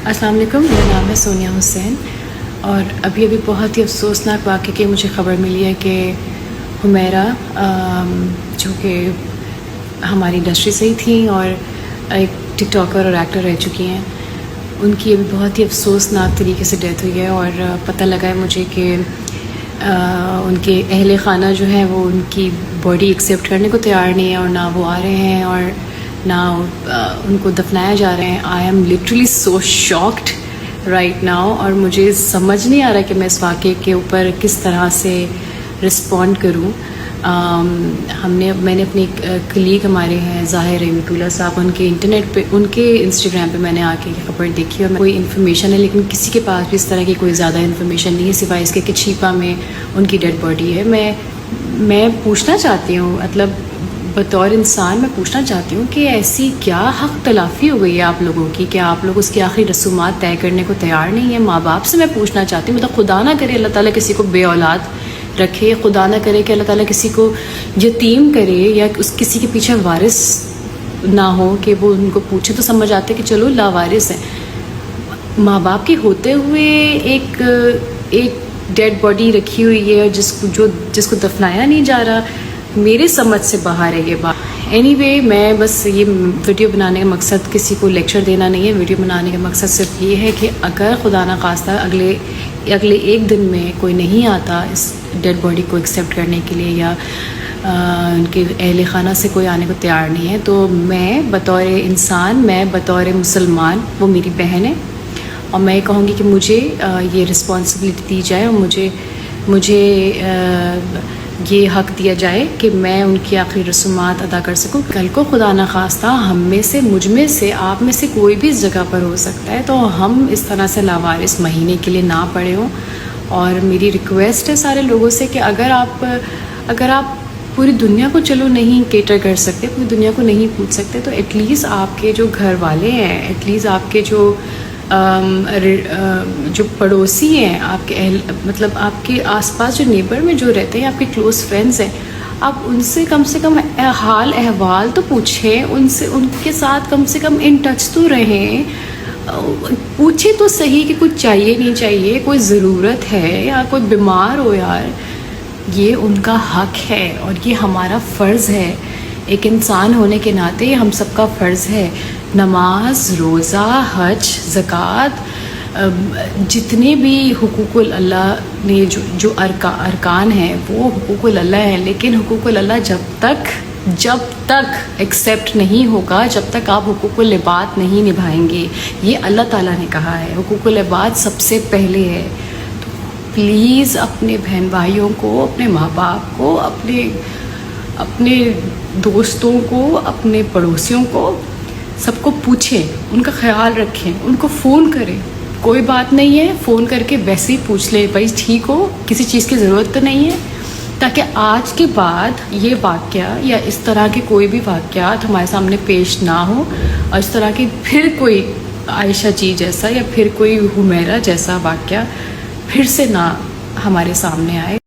السلام علیکم، میرا نام ہے سونیا حسین اور ابھی بہت ہی افسوسناک واقعے کی مجھے خبر ملی ہے کہ حمیرہ جو کہ ہماری انڈسٹری سے ہی تھیں اور ایک ٹک ٹاکر اور ایکٹر رہ چکی ہیں، ان کی ابھی بہت ہی افسوسناک طریقے سے ڈیتھ ہوئی ہے اور پتہ لگا ہے مجھے کہ ان کے اہل خانہ جو ہیں وہ ان کی باڈی ایکسیپٹ کرنے کو تیار نہیں ہے اور نہ وہ آ رہے ہیں اور نہ ان کو دفنایا جا رہے ہیں. I am literally so shocked right now اور مجھے سمجھ نہیں آ رہا کہ میں اس واقعے کے اوپر کس طرح سے رسپونڈ کروں. میں نے اپنے کلیگ ہمارے ہیں ظاہر رحمت اللہ صاحب، ان کے انٹرنیٹ پہ، ان کے انسٹاگرام پہ میں نے آ کے یہ خبر دیکھی اور کوئی انفارمیشن ہے لیکن کسی کے پاس بھی اس طرح کی کوئی زیادہ انفارمیشن نہیں ہے سوائے اس کے کہ چھیپا میں ان کی ڈیڈ باڈی ہے. میں پوچھنا چاہتی ہوں، مطلب بطور انسان میں پوچھنا چاہتی ہوں کہ ایسی کیا حق تلافی ہو گئی ہے آپ لوگوں کی کہ آپ لوگ اس کی آخری رسومات طے کرنے کو تیار نہیں ہیں. ماں باپ سے میں پوچھنا چاہتی ہوں، مطلب خدا نہ کرے اللہ تعالیٰ کسی کو بے اولاد رکھے، خدا نہ کرے کہ اللہ تعالیٰ کسی کو یتیم کرے یا کسی کے پیچھے وارث نہ ہو کہ وہ ان کو پوچھے تو سمجھ آتے کہ چلو لاوارث ہیں. ماں باپ کے ہوتے ہوئے ایک ڈیڈ باڈی رکھی ہوئی ہے جس کو دفنایا نہیں جا رہا، میرے سمجھ سے باہر ہے یہ بات. اینی وے میں بس یہ ویڈیو بنانے کا مقصد کسی کو لیکچر دینا نہیں ہے، ویڈیو بنانے کا مقصد صرف یہ ہے کہ اگر خدا نہ خواستہ اگلے ایک دن میں کوئی نہیں آتا اس ڈیڈ باڈی کو ایکسیپٹ کرنے کے لیے یا ان کے اہل خانہ سے کوئی آنے کو تیار نہیں ہے، تو میں بطور انسان، میں بطور مسلمان، وہ میری بہن ہے اور میں کہوں گی کہ مجھے یہ رسپانسبلٹی دی جائے اور مجھے یہ حق دیا جائے کہ میں ان کی آخری رسومات ادا کر سکوں. کل کو خدا نہ خواستہ ہم میں سے، مجھ میں سے، آپ میں سے کوئی بھی اس جگہ پر ہو سکتا ہے، تو ہم اس طرح سے لاوارث مہینے کے لیے نہ پڑے ہوں. اور میری ریکویسٹ ہے سارے لوگوں سے کہ اگر آپ پوری دنیا کو چلو نہیں کیٹر کر سکتے، پوری دنیا کو نہیں پوچھ سکتے، تو ایٹ لیسٹ آپ کے جو گھر والے ہیں، ایٹ لیسٹ آپ کے جو پڑوسی ہیں، آپ کے مطلب آپ کے آس پاس جو نیبر میں جو رہتے ہیں، آپ کے کلوز فرینڈز ہیں، آپ ان سے کم حال احوال تو پوچھیں، ان کے ساتھ کم سے کم ان ٹچ تو رہیں، پوچھیں تو صحیح کہ کچھ چاہیے نہیں چاہیے، کوئی ضرورت ہے یا کوئی بیمار ہو. یار یہ ان کا حق ہے اور یہ ہمارا فرض ہے، ایک انسان ہونے کے ناطے یہ ہم سب کا فرض ہے. نماز، روزہ، حج، زکوٰۃ، جتنے بھی حقوق اللہ نے جو ارکان ہیں وہ حقوق اللہ ہیں، لیکن حقوق اللہ جب تک ایکسیپٹ نہیں ہوگا، جب تک آپ حقوق العباد نہیں نبھائیں گے. یہ اللہ تعالیٰ نے کہا ہے، حقوق العباد سب سے پہلے ہے. تو پلیز اپنے بہن بھائیوں کو، اپنے ماں باپ کو، اپنے دوستوں کو، اپنے پڑوسیوں کو، سب کو پوچھیں، ان کا خیال رکھیں، ان کو فون کریں. کوئی بات نہیں ہے، فون کر کے ویسے ہی پوچھ لیں بھائی ٹھیک ہو، کسی چیز کی ضرورت تو نہیں ہے، تاکہ آج کے بعد یہ واقعہ یا اس طرح کے کوئی بھی واقعات ہمارے سامنے پیش نہ ہو اور اس طرح کی پھر کوئی عائشہ جی جیسا یا پھر کوئی حمیرہ جیسا واقعہ پھر سے نہ ہمارے سامنے آئے.